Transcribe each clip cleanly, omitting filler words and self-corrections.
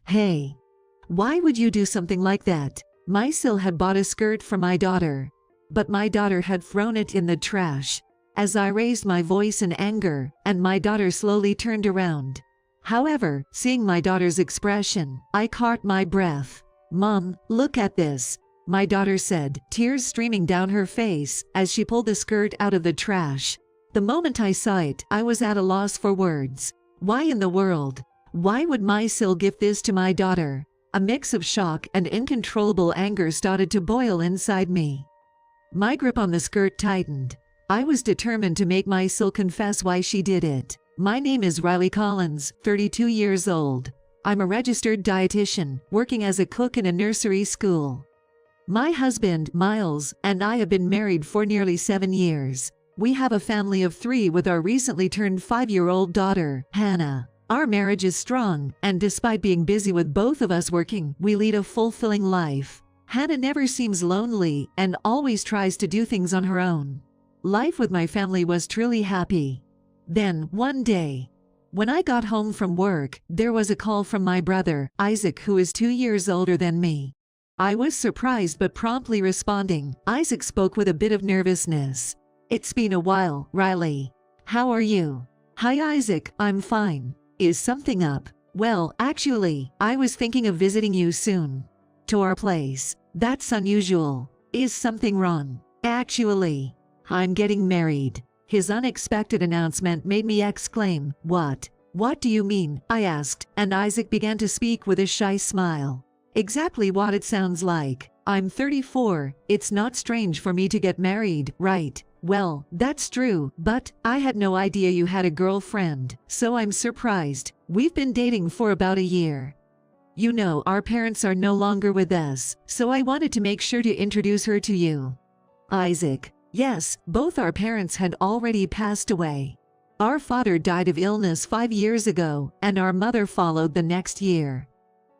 Hey, why would you do something like that? Mysil had bought a skirt for my daughter, but my daughter had thrown it in the trash. As I raised my voice in anger, and my daughter slowly turned around. However, seeing my daughter's expression, I caught my breath. "Mom, look at this," my daughter said, tears streaming down her face as she pulled the skirt out of the trash. The moment I saw it, I was at a loss for words. Why in the world? Why would Mysil give this to my daughter? A mix of shock and uncontrollable anger started to boil inside me. My grip on the skirt tightened. I was determined to make Mysil confess why she did it. My name is Riley Collins, 32 years old. I'm a registered dietitian, working as a cook in a nursery school. My husband, Miles, and I have been married for nearly 7 years. We have a family of 3 with our recently turned 5-year-old daughter, Hannah. Our marriage is strong, and despite being busy with both of us working, we lead a fulfilling life. Hannah never seems lonely and always tries to do things on her own. Life with my family was truly happy. Then, one day, when I got home from work, there was a call from my brother, Isaac, who is 2 years older than me. I was surprised but promptly responding. Isaac spoke with a bit of nervousness. "It's been a while, Riley. How are you?" "Hi Isaac, I'm fine. Is something up?" "Well, actually, I was thinking of visiting you soon. To our place." "That's unusual. Is something wrong?" "Actually, I'm getting married." His unexpected announcement made me exclaim, "What? What do you mean?" I asked, and Isaac began to speak with a shy smile. "Exactly what it sounds like. I'm 34, it's not strange for me to get married, right?" "Well, that's true, but I had no idea you had a girlfriend, so I'm surprised. We've been dating for about a year. You know, our parents are no longer with us, so I wanted to make sure to introduce her to you." "Isaac." "Yes, both our parents had already passed away. Our father died of illness 5 years ago, and our mother followed the next year.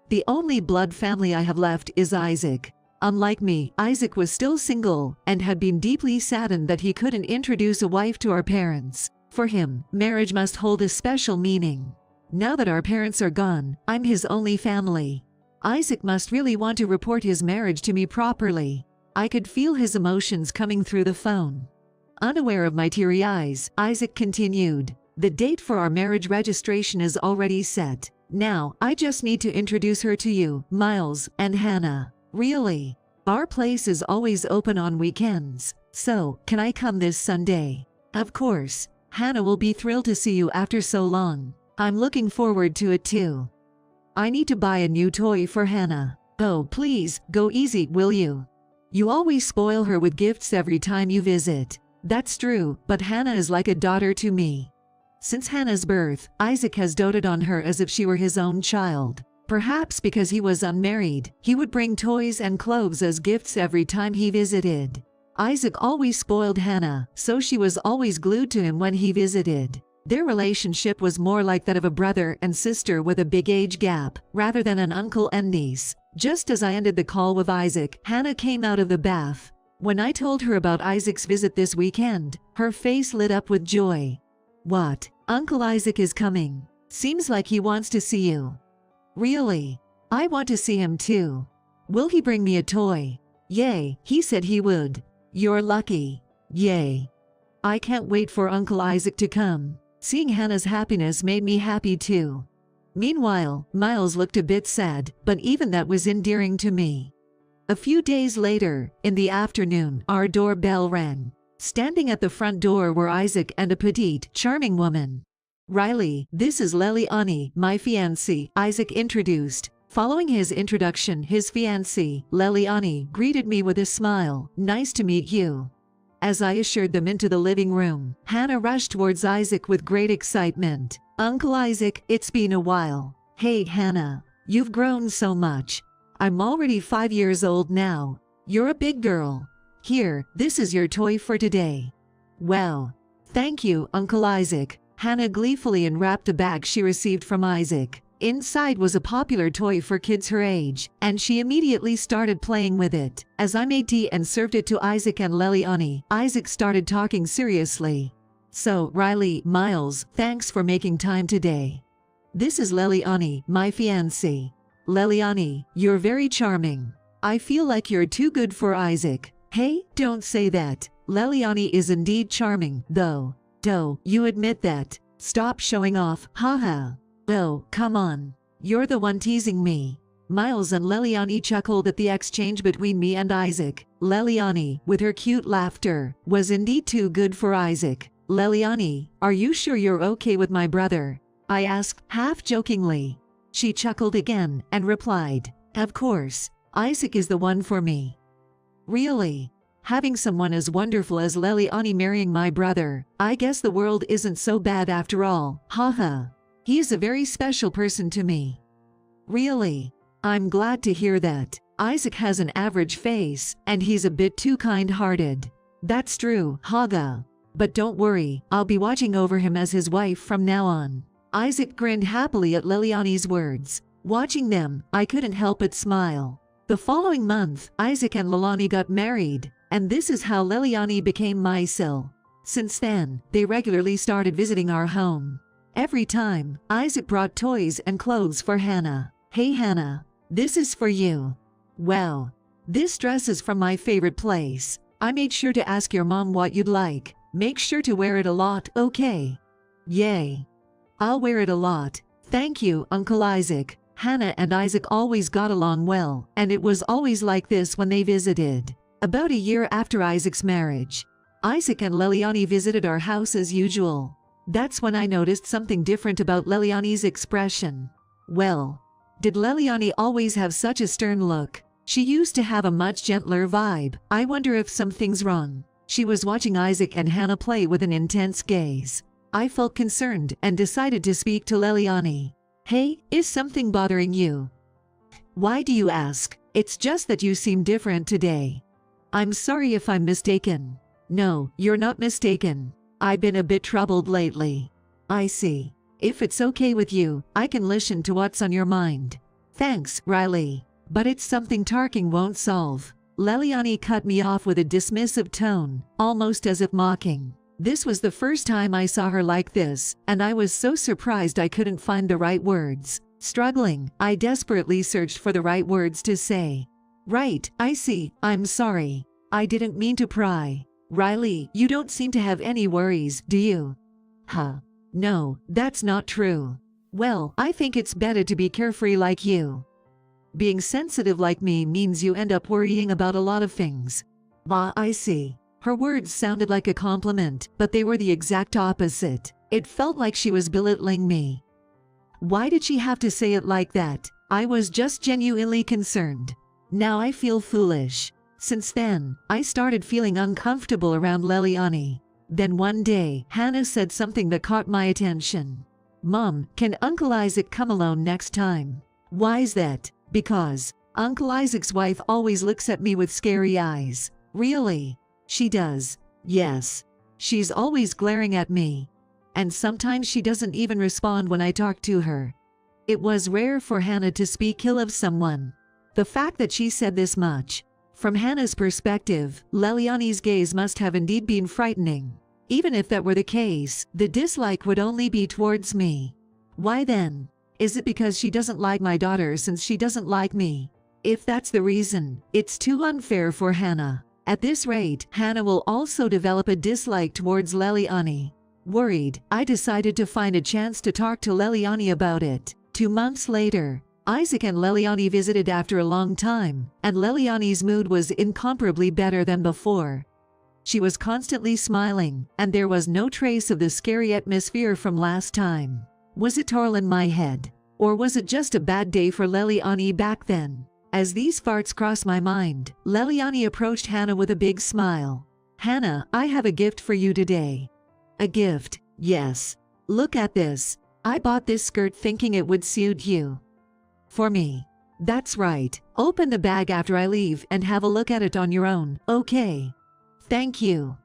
The only blood family I have left is Isaac." Unlike me, Isaac was still single and had been deeply saddened that he couldn't introduce a wife to our parents. For him, marriage must hold a special meaning. Now that our parents are gone, I'm his only family. Isaac must really want to report his marriage to me properly. I could feel his emotions coming through the phone. Unaware of my teary eyes, Isaac continued, "The date for our marriage registration is already set. Now, I just need to introduce her to you, Miles, and Hannah." "Really? Our place is always open on weekends, so can I come this Sunday?" "Of course. Hannah will be thrilled to see you after so long. I'm looking forward to it too. I need to buy a new toy for Hannah." "Oh, please, go easy, will you? You always spoil her with gifts every time you visit." "That's true, but Hannah is like a daughter to me. Since Hannah's birth, Isaac has doted on her as if she were his own child. Perhaps because he was unmarried, he would bring toys and clothes as gifts every time he visited. Isaac always spoiled Hannah, so she was always glued to him when he visited. Their relationship was more like that of a brother and sister with a big age gap, rather than an uncle and niece. Just as I ended the call with Isaac, Hannah came out of the bath. When I told her about Isaac's visit this weekend, her face lit up with joy. "What? Uncle Isaac is coming. Seems like he wants to see you." "Really? I want to see him too. Will he bring me a toy?" "Yay, he said he would." "You're lucky." "Yay. I can't wait for Uncle Isaac to come." Seeing Hannah's happiness made me happy too. Meanwhile, Miles looked a bit sad, but even that was endearing to me. A few days later, in the afternoon, our doorbell rang. Standing at the front door were Isaac and a petite, charming woman. "Riley, this is Leliani, my fiancée," Isaac introduced. Following his introduction, his fiancée, Leliani, greeted me with a smile. "Nice to meet you." As I ushered them into the living room, Hannah rushed towards Isaac with great excitement. "Uncle Isaac, it's been a while." "Hey Hannah, you've grown so much. I'm already 5 years old now. You're a big girl. Here, this is your toy for today." "Wow. Thank you, Uncle Isaac." Hannah gleefully unwrapped the bag she received from Isaac. Inside was a popular toy for kids her age, and she immediately started playing with it. As I made tea and served it to Isaac and Leliani, Isaac started talking seriously. "So, Riley, Miles, thanks for making time today. This is Leliani, my fiancée. Leliani, you're very charming. I feel like you're too good for Isaac. Hey, don't say that. Leliani is indeed charming, though. Do you admit that? Stop showing off, haha. Oh, come on. You're the one teasing me. Miles and Leliani chuckled at the exchange between me and Isaac. Leliani, with her cute laughter, was indeed too good for Isaac. Leliani, are you sure you're okay with my brother? I asked, half jokingly. She chuckled again and replied, of course, Isaac is the one for me. Really? Having someone as wonderful as Leliani marrying my brother, I guess the world isn't so bad after all, haha. He is a very special person to me. Really? I'm glad to hear that. Isaac has an average face, and he's a bit too kind-hearted. That's true, Haga. But don't worry, I'll be watching over him as his wife from now on. Isaac grinned happily at Leliani's words. Watching them, I couldn't help but smile. The following month, Isaac and Lelani got married, and this is how Leliani became my sil. Since then, they regularly started visiting our home. Every time, Isaac brought toys and clothes for Hannah. Hey Hannah, this is for you. Wow, this dress is from my favorite place. I made sure to ask your mom what you'd like. Make sure to wear it a lot, okay? Yay. I'll wear it a lot. Thank you, Uncle Isaac. Hannah and Isaac always got along well, and it was always like this when they visited. About a year after Isaac's marriage, Isaac and Leliani visited our house as usual. That's when I noticed something different about Leliani's expression. Well, did Leliani always have such a stern look? She used to have a much gentler vibe. I wonder if something's wrong. She was watching Isaac and Hannah play with an intense gaze. I felt concerned and decided to speak to Leliani. Hey, is something bothering you? Why do you ask? It's just that you seem different today. I'm sorry if I'm mistaken. No, you're not mistaken. I've been a bit troubled lately. I see. If it's okay with you, I can listen to what's on your mind. Thanks, Riley. But it's something talking won't solve. Leliani cut me off with a dismissive tone, almost as if mocking. This was the first time I saw her like this, and I was so surprised I couldn't find the right words. Struggling, I desperately searched for the right words to say. Right, I see, I'm sorry. I didn't mean to pry. Riley, you don't seem to have any worries, do you? Huh. No, that's not true. Well, I think it's better to be carefree like you. Being sensitive like me means you end up worrying about a lot of things. Ah, I see. Her words sounded like a compliment, but they were the exact opposite. It felt like she was belittling me. Why did she have to say it like that? I was just genuinely concerned. Now I feel foolish. Since then, I started feeling uncomfortable around Leliani. Then one day, Hannah said something that caught my attention. Mom, can Uncle Isaac come alone next time? Why's that? Because Uncle Isaac's wife always looks at me with scary eyes. Really? She does. Yes. She's always glaring at me. And sometimes she doesn't even respond when I talk to her. It was rare for Hannah to speak ill of someone. The fact that she said this much. From Hannah's perspective, Leliani's gaze must have indeed been frightening. Even if that were the case, the dislike would only be towards me. Why then? Is it because she doesn't like my daughter since she doesn't like me? If that's the reason, it's too unfair for Hannah. At this rate, Hannah will also develop a dislike towards Leliani. Worried, I decided to find a chance to talk to Leliani about it. 2 months later, Isaac and Leliani visited after a long time, and Leliani's mood was incomparably better than before. She was constantly smiling, and there was no trace of the scary atmosphere from last time. Was it all in my head? Or was it just a bad day for Leliani back then? As these thoughts crossed my mind, Leliani approached Hannah with a big smile. Hannah, I have a gift for you today. A gift? Yes. Look at this. I bought this skirt thinking it would suit you. For me. That's right. Open the bag after I leave and have a look at it on your own, okay? Thank you.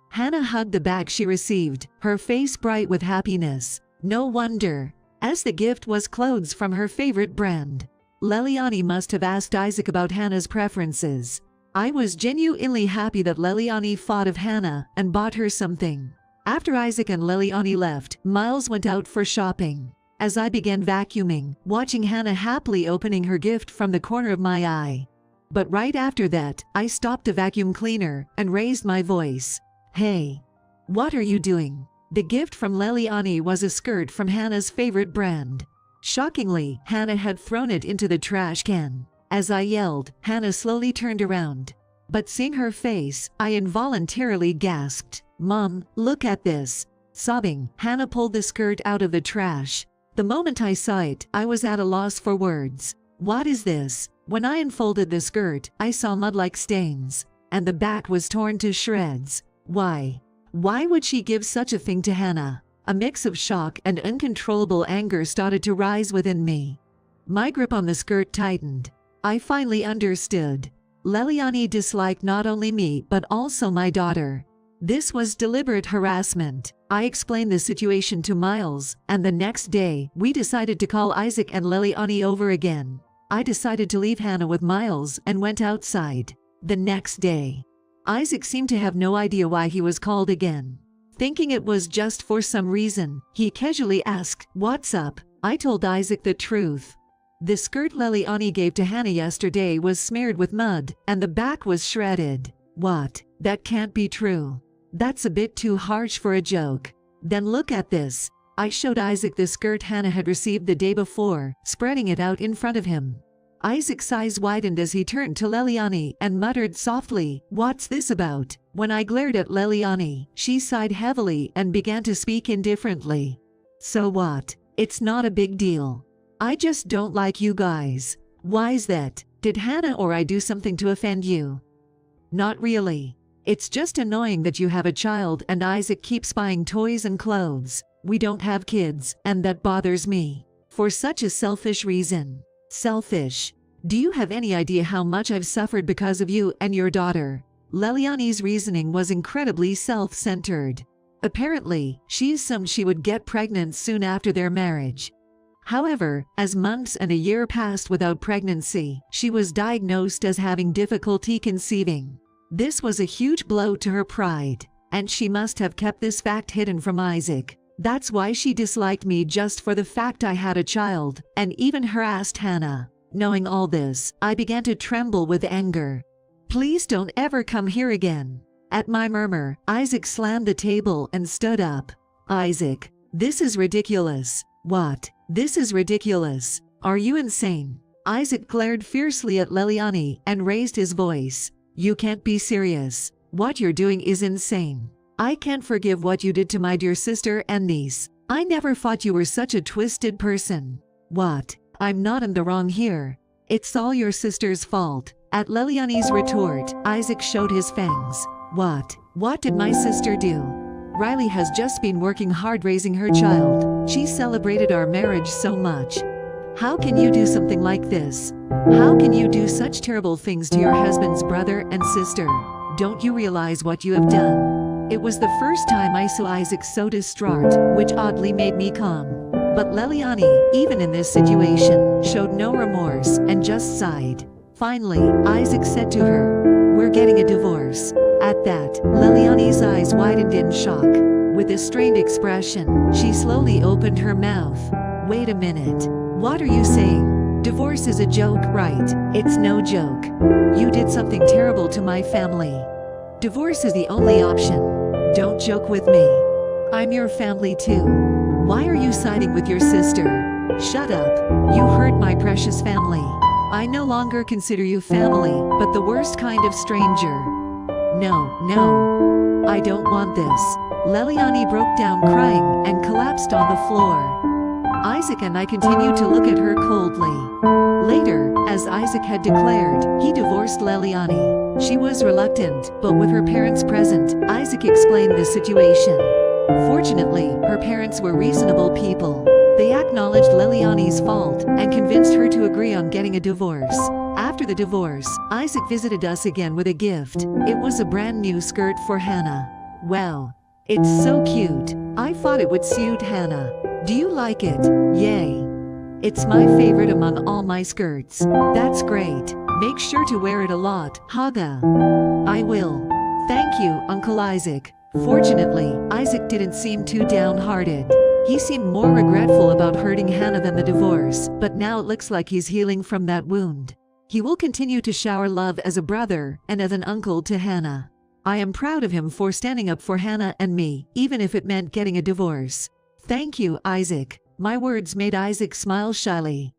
Hannah hugged the bag she received, her face bright with happiness. No wonder, as the gift was clothes from her favorite brand. Leliani must have asked Isaac about Hannah's preferences. I was genuinely happy that Leliani thought of Hannah and bought her something. After Isaac and Leliani left, Miles went out for shopping. as I began vacuuming, watching Hannah happily opening her gift from the corner of my eye. But right after that, I stopped the vacuum cleaner and raised my voice. "Hey, what are you doing?" The gift from Leliani was a skirt from Hannah's favorite brand. Shockingly, Hannah had thrown it into the trash can. As I yelled, Hannah slowly turned around. But seeing her face, I involuntarily gasped, "Mom, look at this." Sobbing, Hannah pulled the skirt out of the trash. The moment I saw it, I was at a loss for words. "What is this?" When I unfolded the skirt, I saw mud-like stains, and the back was torn to shreds. Why? Why would she give such a thing to Hannah? A mix of shock and uncontrollable anger started to rise within me. My grip on the skirt tightened. I finally understood. Leliani disliked not only me but also my daughter. This was deliberate harassment. I explained the situation to Miles, and the next day, we decided to call Isaac and Leliani over again. I decided to leave Hannah with Miles and went outside. The next day, Isaac seemed to have no idea why he was called again. Thinking it was just for some reason, he casually asked, "What's up?" I told Isaac the truth. The skirt Leliani gave to Hannah yesterday was smeared with mud, and the back was shredded. What? That can't be true. That's a bit too harsh for a joke. Then look at this. I showed Isaac the skirt Hannah had received the day before, spreading it out in front of him. Isaac's eyes widened as he turned to Leliani and muttered softly, "What's this about?" When I glared at Leliani, she sighed heavily and began to speak indifferently. "So what? It's not a big deal. I just don't like you guys." "Why's that? Did Hannah or I do something to offend you?" "Not really. It's just annoying that you have a child and Isaac keeps buying toys and clothes. We don't have kids, and that bothers me. For such a selfish reason." "Selfish? Do you have any idea how much I've suffered because of you and your daughter?" Leliani's reasoning was incredibly self-centered. Apparently, she assumed she would get pregnant soon after their marriage. However, as months and a year passed without pregnancy, she was diagnosed as having difficulty conceiving. This was a huge blow to her pride, and she must have kept this fact hidden from Isaac. That's why she disliked me just for the fact I had a child, and even harassed Hannah. Knowing all this, I began to tremble with anger. "Please don't ever come here again." At my murmur, Isaac slammed the table and stood up. "Isaac, this is ridiculous." "What? This is ridiculous. Are you insane?" Isaac glared fiercely at Leliani and raised his voice. "You can't be serious. What you're doing is insane. I can't forgive what you did to my dear sister and niece. I never thought you were such a twisted person." "What? I'm not in the wrong here. It's all your sister's fault." At Leliani's retort, Isaac showed his fangs. "What? What did my sister do? Riley has just been working hard raising her child. She celebrated our marriage so much. How can you do something like this? How can you do such terrible things to your husband's brother and sister? Don't you realize what you have done?" It was the first time I saw Isaac so distraught, which oddly made me calm. But Leliani, even in this situation, showed no remorse and just sighed. Finally, Isaac said to her, "We're getting a divorce." At that, Leliani's eyes widened in shock. With a strained expression, she slowly opened her mouth. "Wait a minute. What are you saying? Divorce is a joke, right?" "It's no joke. You did something terrible to my family. Divorce is the only option. Don't joke with me. I'm your family too. Why are you siding with your sister?" "Shut up. You hurt my precious family. I no longer consider you family, but the worst kind of stranger." No, I don't want this." Leliani broke down crying and collapsed on the floor. Isaac and I continued to look at her coldly. Later, as Isaac had declared, he divorced Leliani. She was reluctant, but with her parents present, Isaac explained the situation. Fortunately, her parents were reasonable people. They acknowledged Leliani's fault and convinced her to agree on getting a divorce. After the divorce, Isaac visited us again with a gift. It was a brand new skirt for Hannah. "Wow, it's so cute. I thought it would suit Hannah. Do you like it?" "Yay. It's my favorite among all my skirts." "That's great. Make sure to wear it a lot, Haga." "I will. Thank you, Uncle Isaac." Fortunately, Isaac didn't seem too downhearted. He seemed more regretful about hurting Hannah than the divorce, but now it looks like he's healing from that wound. He will continue to shower love as a brother and as an uncle to Hannah. I am proud of him for standing up for Hannah and me, even if it meant getting a divorce. Thank you, Isaac. My words made Isaac smile shyly.